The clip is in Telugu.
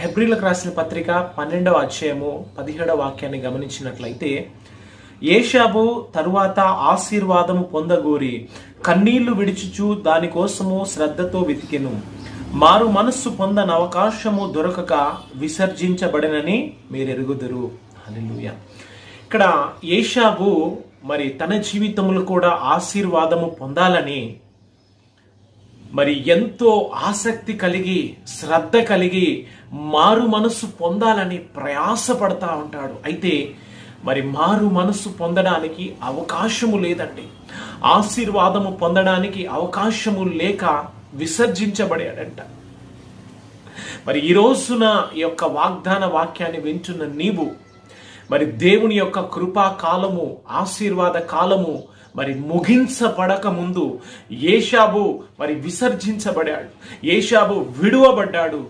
హెబ్రీలకు రాసిన పత్రిక 12వ అధ్యాయము 17వ వాక్యాన్ని గమనించినట్లయితే, ఏషాబు తరువాత ఆశీర్వాదము పొందగోరి కన్నీళ్లు విడిచుచు దానికోసము శ్రద్ధతో వెతికెను. మారు మనస్సు పొందని అవకాశము దొరకక విసర్జించబడినని మీరు ఎరుగుదురు. హల్లెలూయా. ఇక్కడ ఏషాబు మరి తన జీవితంలో కూడా ఆశీర్వాదము పొందాలని మరి ఎంతో ఆసక్తి కలిగి, శ్రద్ధ కలిగి, మారు మనస్సు పొందాలని ప్రయాసపడతా ఉంటాడు. అయితే మరి మారు మనస్సు పొందడానికి అవకాశము లేదండి. ఆశీర్వాదము పొందడానికి అవకాశము లేక విసర్జించబడాడంట. మరి ఈ రోజున ఈ యొక్క వాగ్దాన వాక్యాన్ని వింటున్న నీవు మరి దేవుని యొక్క కృపా కాలము, ఆశీర్వాద కాలము మరి ముగించబడక ముందు ఏషాబు మరి విసర్జించబడాడు, ఏషాబు విడువబడ్డాడు.